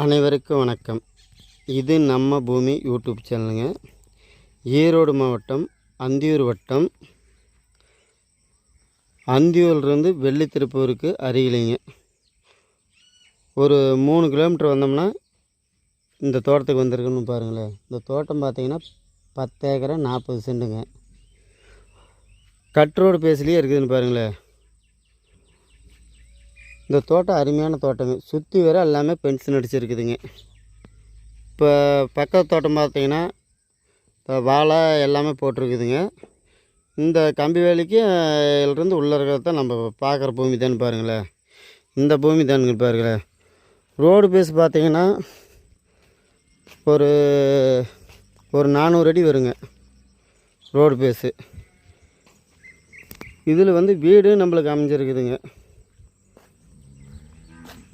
அனைவருக்கும் வணக்கம். இது நம்ம பூமி யூடியூப் சேனலுங்க. ஈரோடு மாவட்டம் அந்தியூர் வட்டம், அந்தியூர்லேருந்து வெள்ளித்திருப்பூருக்கு அருகிலேங்க. ஒரு 3 கிலோமீட்டர் வந்தோம்னா இந்த தோட்டத்துக்கு வந்திருக்குன்னு பாருங்களேன். இந்த தோட்டம் பார்த்திங்கன்னா 10 ஏக்கரா 40 சென்ட்டுங்க. கட் ரோடு பேஸ்லேயே இருக்குதுன்னு பாருங்களேன். இந்த தோட்டம் அருமையான தோட்டங்க. சுற்றி வர எல்லாமே பென்ஷன் அடிச்சிருக்குதுங்க. இப்போ பக்கத்து தோட்டம் பார்த்திங்கன்னா வாழை எல்லாமே போட்டிருக்குதுங்க. இந்த கம்பி வேலிக்கு இருந்து உள்ளே இருக்கிறது தான் நம்ம பார்க்குற பூமி தானே பாருங்களேன். இந்த பூமி தானுங்க பாருங்களேன். ரோடு பேஸ் பார்த்திங்கன்னா ஒரு 400 அடி வருங்க ரோடு பேஸு. இதில் வீடு நம்மளுக்கு அமைஞ்சிருக்குதுங்க.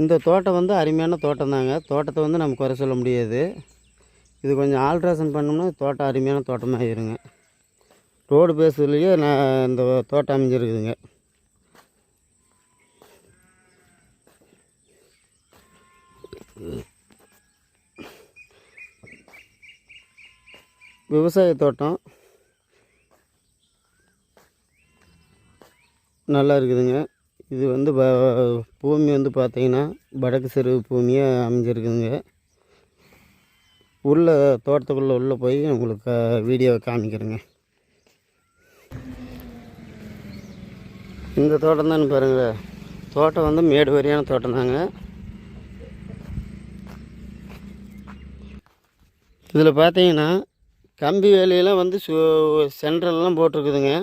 இந்த தோட்டம் அருமையான தோட்டம் தாங்க. தோட்டத்தை நம்ம குறை சொல்ல முடியாது. இது கொஞ்சம் ஆல்ட்ரேஷன் பண்ணோம்னா தோட்டம் அருமையான தோட்டமாக ஆயிருங்க. ரோடு பேஸ்லேயே இந்த தோட்டம் அமைஞ்சிருக்குதுங்க. விவசாய தோட்டம் நல்லா இருக்குதுங்க. இது பூமி பார்த்திங்கன்னா வடக்கு செருவு பூமியாக அமைஞ்சிருக்குதுங்க. உள்ள தோட்டத்துக்குள்ளே போய் உங்களுக்கு வீடியோவை காமிக்கிறேங்க. இந்த தோட்டம் தான் பாருங்கள். தோட்டம் மேடு வரியான தோட்டம் தாங்க. இதில் பார்த்தீங்கன்னா கம்பி வேலையெல்லாம் சென்ட்ரல்லாம் போட்டிருக்குதுங்க.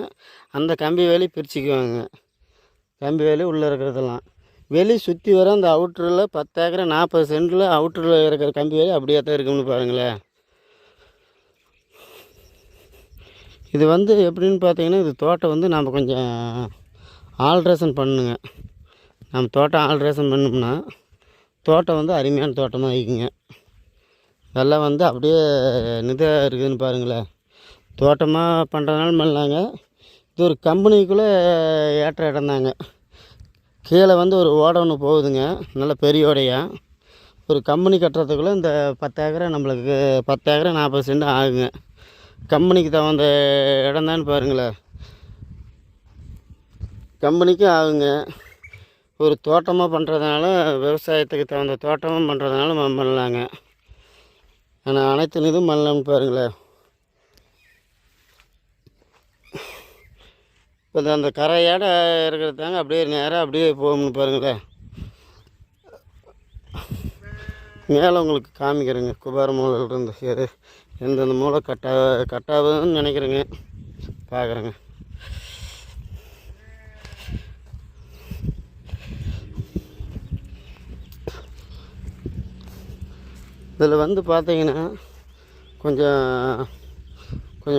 அந்த கம்பி வேலி பிரிச்சுக்குவாங்க. கம்பி வேலி உள்ளே இருக்கிறதெல்லாம் வெளி சுற்றி வர அந்த அவுட்டரில் 10 ஏக்கரா 40 சென்டில் அவுட்டரில் இருக்கிற கம்பி வேலி அப்படியே தான் இருக்குன்னு பாருங்களேன். இது எப்படின்னு பார்த்தீங்கன்னா, இது தோட்டம் நம்ம கொஞ்சம் ஆல்ட்ரேஷன் பண்ணுங்க. நம்ம தோட்டம் ஆல்ட்ரேஷன் பண்ணோம்னா தோட்டம் அருமையான தோட்டமாக ஆகிக்குங்க. இதெல்லாம் அப்படியே நிதாக இருக்குதுன்னு பாருங்களேன். தோட்டமாக பண்ணுறதுனால பண்ணலாங்க. இது ஒரு கம்பெனிக்குள்ளே ஏற்ற இடம் தாங்க. கீழே ஒரு ஓடை ஒன்று போகுதுங்க, நல்ல பெரிய ஓடையாக. ஒரு கம்பெனி கட்டுறதுக்குள்ளே இந்த 10 ஏக்கரா நம்மளுக்கு 10 ஏக்கரா 40 சென்ட் ஆகுங்க. கம்பெனிக்கு தகுந்த இடம் தான் பாருங்களேன். கம்பெனிக்கும் ஆகுங்க. ஒரு தோட்டமாக பண்ணுறதுனால, விவசாயத்துக்கு தகுந்த தோட்டமாக பண்ணுறதுனால பண்ணலாங்க. ஆனால் அனைத்து இதுவும் பண்ணலாம்னு பாருங்களேன். இப்போ அந்த கரையாட இருக்கிறது தாங்க அப்படியே நேராக அப்படியே போகும்னு பாருங்களேன். மேலே உங்களுக்கு காமிக்கிறேங்க. குபார மூலையிலிருந்து எந்தெந்த மூளை கட்டாகுதுன்னு நினைக்கிறேங்க. பார்க்குறேங்க. இதில் பார்த்தீங்கன்னா கொஞ்சம்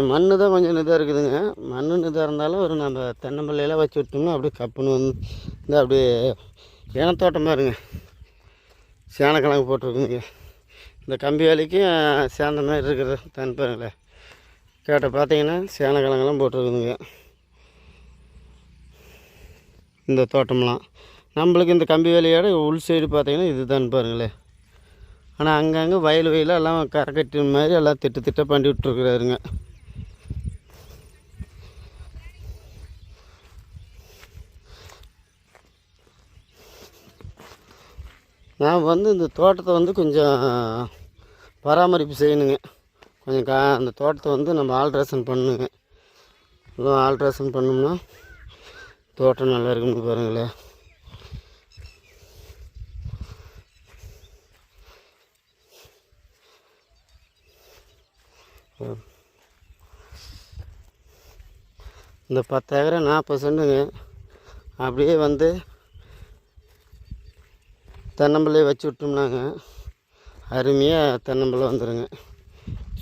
மண் தான் கொஞ்சம் இதாக இருக்குதுங்க. மண் இதாக இருந்தாலும் நம்ம தென்னம்பிள்ளையெல்லாம் வச்சு விட்டோம்னா அப்படியே கப்புன்னு அப்படியே ஏனத்தோட்டமாக இருங்க. சேனக்கிழங்கு போட்டிருக்குங்க. இந்த கம்பி வேலைக்கும் சேர்ந்த மாதிரி இருக்கிற தன்பாருங்களேன். கேட்ட பார்த்தீங்கன்னா சேனக்கிழங்கெல்லாம் போட்டிருக்குதுங்க. இந்த தோட்டம்லாம் நம்மளுக்கு இந்த கம்பி வேலையோட உள் சைடு பார்த்தீங்கன்னா இது தான் பாருங்களேன். ஆனால் அங்கங்கே வயல் எல்லாம் கரை கட்டி மாதிரி எல்லாம் திட்ட பண்ணி விட்டுருக்குறாருங்க. நான் இந்த தோட்டத்தை கொஞ்சம் பராமரிப்பு செய்யணுங்க. கொஞ்சம் அந்த தோட்டத்தை நம்ம ஆல்ட்ரேஷன் பண்ணுங்க. ஆல்ட்ரேஷன் பண்ணோம்னா தோட்டம் நல்லா இருக்குன்னு பாருங்களேன். இந்த 10 ஏக்கரா 40 சென்ட்டுங்க. அப்படியே தென்னம்பிள்ளையை வச்சு விட்டோம்னாங்க அருமையாக தென்னம்பிள்ளை வந்துடுங்க.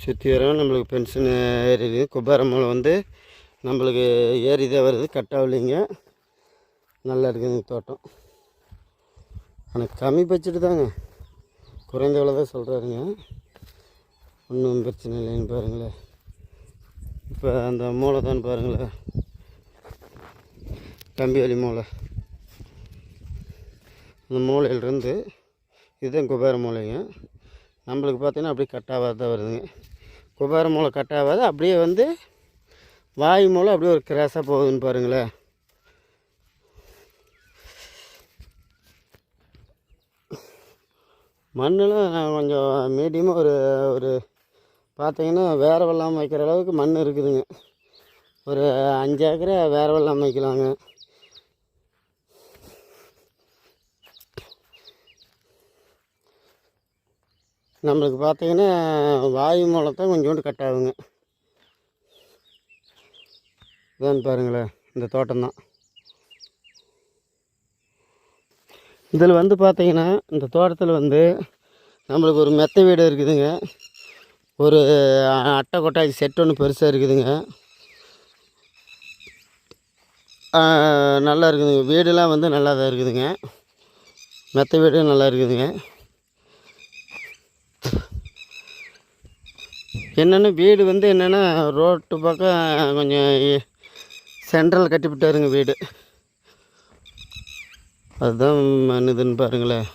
சுற்றி வரவும் நம்மளுக்கு பென்ஷன் ஏறிடுது. குபார மூலம் நம்மளுக்கு ஏறிதான் வருது, கட்டாகலைங்க. நல்லா இருக்குதுங்க தோட்டம். ஆனால் கம்மி பட்ஜெட்டு தாங்க, குறைந்த விலை தான் சொல்கிறாருங்க. ஒன்றும் பிரச்சனை இல்லைன்னு பாருங்களேன். இப்போ அந்த மூளை தான் பாருங்களேன், கம்பி வேலி மூளை. அந்த மூலையிலிருந்து இதுதான் குபேர மூலைங்க. நம்மளுக்கு பார்த்திங்கன்னா அப்படியே கட்டாவாக தான் வருதுங்க. குபேர மூலை கட்டாவாது அப்படியே வந்து வாயு மூலை அப்படியே ஒரு கிராஸாக போகுதுன்னு பாருங்களேன். மண்ணெலாம் கொஞ்சம் மீடியமாக ஒரு ஒரு பார்த்திங்கன்னா வேற வெள்ளாமல் வைக்கிற அளவுக்கு மண் இருக்குதுங்க. ஒரு 5 ஏக்கரை வேற வெள்ளாமல் வைக்கலாங்க. நம்மளுக்கு பார்த்திங்கன்னா வாயு மூலத்தான் கொஞ்சோண்டு கட் ஆகுங்க. இதான் பாருங்களேன், இந்த தோட்டம்தான். இதில் வந்து பார்த்திங்கன்னா இந்த தோட்டத்தில் வந்து நம்மளுக்கு ஒரு மெத்தை வீடு இருக்குதுங்க. ஒரு அட்டை கொட்டாய் செட் ஒன்று பெருசாக இருக்குதுங்க. நல்லா இருக்குதுங்க. வீடெலாம் வந்து நல்லா தான் இருக்குதுங்க. மெத்தை வீடு நல்லா இருக்குதுங்க. என்னென்னா வீடு வந்து என்னென்னா ரோட்டு பக்கம் கொஞ்சம் சென்ட்ரல் கட்டிவிட்டாருங்க வீடு. அதுதான் மண் இதுன்னு பாருங்களேன்.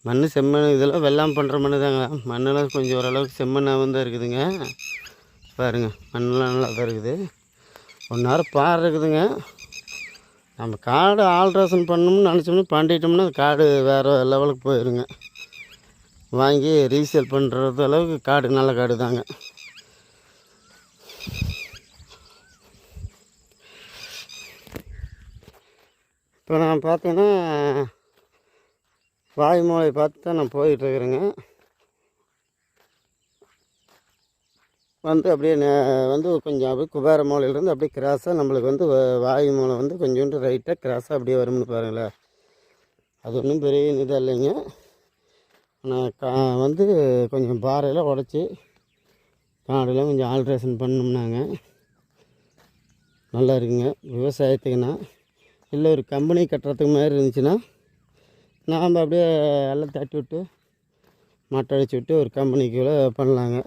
மண் செம்மண் இதெல்லாம் வெள்ளாம் பண்ணுற மண் தாங்க. மண்ணெல்லாம் கொஞ்சம் ஓரளவுக்கு செம்மண்ணாகவும் தான் இருக்குதுங்க. பாருங்கள், மண்ணெலாம் நல்லா தான் இருக்குது. 1 நேரம் பாறை இருக்குதுங்க. நம்ம காடு ஆல்ட்ரேஷன் பண்ணணும்னு நினச்சோம்னா பண்ணிட்டோம்னா காடு வேறு லெவலுக்கு போயிடுங்க. வாங்கி ரீசேல் பண்ணுறது அளவுக்கு காடு நல்ல காடு தாங்க. இப்போ நான் பார்த்தீங்கன்னா வாயு மூலை பார்த்து தான் நான் போயிட்டுருக்குறேங்க. வந்து அப்படியே வந்து கொஞ்சம் அப்படியே குபேர மூலையிலேருந்து அப்படியே கிராஸாக நம்மளுக்கு வந்து வாயு மூலை வந்து கொஞ்சோண்டு ரைட்டாக கிராஸாக அப்படியே வரும்னு பாருங்களேன். அது ஒன்றும் பெரிய இதாக இல்லைங்க. நான் வந்து கொஞ்சம் பாறையில் உடச்சி காடெல்லாம் கொஞ்சம் ஆல்ட்ரேஷன் பண்ணோம்னாங்க நல்லா இருக்குங்க. விவசாயத்துக்குன்னா இல்லை ஒரு கம்பெனி கட்டுறதுக்கு மாதிரி இருந்துச்சுன்னா நாம் அப்படியே எல்லாம் தட்டி விட்டு மட்டை அடிச்சு விட்டு ஒரு கம்பெனிக்குள்ளே பண்ணலாங்க.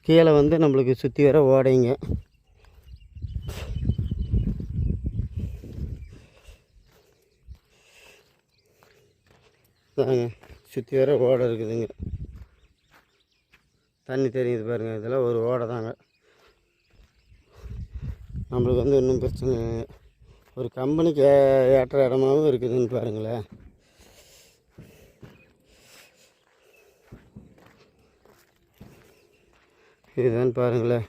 கீழே வந்து நம்மளுக்கு சுற்றி வர ஓடைங்க. தாங்க சுற்றி வர ஓடை இருக்குதுங்க. தண்ணி தெரியுது பாருங்கள். இதெல்லாம் ஒரு ஓடை தாங்க. நம்மளுக்கு வந்து இன்னும் பிரச்சனை இல்லைங்க. ஒரு கம்பெனிக்கு ஏற்ற இடமாவும் இருக்குதுன்னு பாருங்களேன். இதுதான் பாருங்களேன்.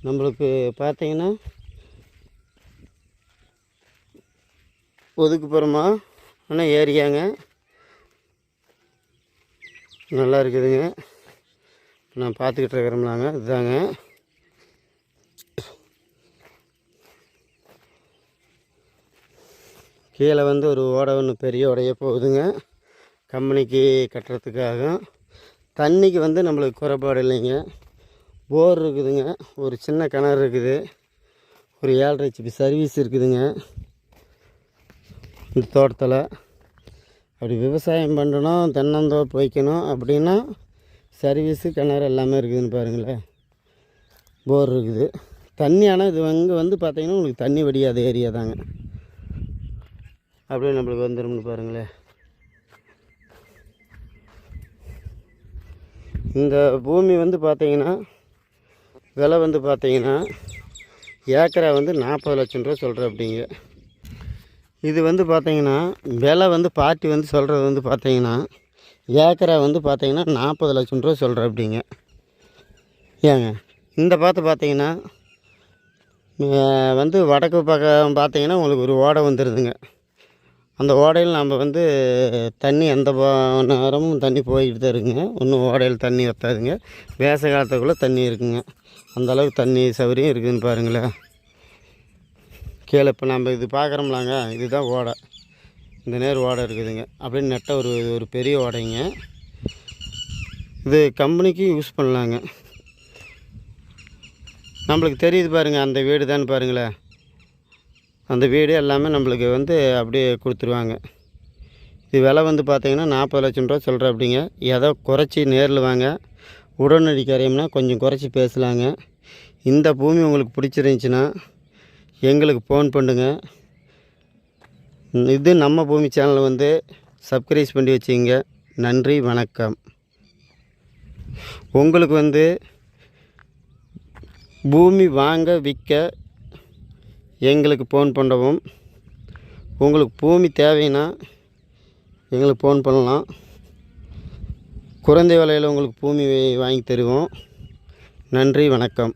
நம்மளுக்கு பார்த்தீங்கன்னா ஒதுக்குப்புறமா ஆனால் ஏரியாங்க நல்லா இருக்குதுங்க. நான் பார்த்துக்கிட்டு இருக்கிறோம்லாங்க. இதுதாங்க கீழே வந்து ஒரு ஓடை ஒன்று பெரிய ஓடையே போகுதுங்க. கம்பெனிக்கு கட்டுறதுக்காக தண்ணிக்கு வந்து நம்மளுக்கு குறைபாடு இல்லைங்க. போர் இருக்குதுங்க. ஒரு சின்ன கிணறு இருக்குது. ஒரு 7.5 HP சர்வீஸ் இருக்குதுங்க இந்த தோட்டத்தில். அப்படி விவசாயம் பண்ணணும், தென்னந்தோப்பு வைக்கணும் அப்படின்னா சர்வீஸு கிணறு எல்லாமே இருக்குதுன்னு பாருங்களேன். போர் இருக்குது. தண்ணி ஆனால் இது இங்கே வந்து பார்த்திங்கன்னா உங்களுக்கு தண்ணி வடியாத ஏரியா தாங்க. அப்படியே நம்மளுக்கு வந்துடும்னு பாருங்களேன். இந்த பூமி வந்து பார்த்திங்கன்னா விலை வந்து பார்த்திங்கன்னா ஏக்கரா வந்து 40 லட்சம் ரூபா சொல்கிறேன் அப்படிங்க. இது வந்து பார்த்திங்கன்னா விலை வந்து பார்ட்டி வந்து சொல்கிறது வந்து பார்த்திங்கன்னா ஏக்கரா வந்து பார்த்திங்கன்னா 40 லட்சம் ரூபா சொல்கிறேன் அப்படிங்க. ஏங்க இந்த பார்த்திங்கன்னா வந்து வடக்கு பக்கம் பார்த்திங்கன்னா உங்களுக்கு ஒரு ஓடை வந்துடுதுங்க. அந்த ஓடையில் நம்ம வந்து தண்ணி எந்த நேரமும் தண்ணி போய்கிட்டு தான் இருக்குங்க. ஒன்றும் ஓடையில் தண்ணி வற்றாதுங்க. வேச காலத்துக்குள்ளே தண்ணி இருக்குங்க. அந்தளவுக்கு தண்ணி சௌகரியம் இருக்குதுன்னு பாருங்களேன். கீழே இப்போ நம்ம இது பார்க்குறோம்லாங்க, இதுதான் ஓடை. இந்த நேர் ஓடை இருக்குதுங்க. அப்படின்னு நெட்ட ஒரு பெரிய ஓடைங்க. இது கம்பெனிக்கு யூஸ் பண்ணலாங்க. நம்மளுக்கு தெரியுது பாருங்கள், அந்த வீடு தான் பாருங்களேன். அந்த வீடு எல்லாமே நம்மளுக்கு வந்து அப்படியே கொடுத்துருவாங்க. இது விலை வந்து பார்த்திங்கன்னா 40 லட்சம் ரூபா சொல்கிறேன் அப்படிங்க. ஏதோ குறைச்சி நேரில் வாங்க. உடனடி கரையம்னா கொஞ்சம் குறைச்சி பேசலாங்க. இந்த பூமி உங்களுக்கு பிடிச்சிருந்துச்சின்னா எங்களுக்கு ஃபோன் பண்ணுங்கள். இது நம்ம பூமி சேனலை வந்து சப்ஸ்கிரைப் பண்ணி வச்சுங்க. நன்றி, வணக்கம். உங்களுக்கு வந்து பூமி வாங்க விற்க எங்களுக்கு ஃபோன் பண்ணவும், உங்களுக்கு பூமி தேவைன்னா எங்களுக்கு ஃபோன் பண்ணலாம். குறைந்த விலையில் உங்களுக்கு பூமி வாங்கி தருவோம். நன்றி, வணக்கம்.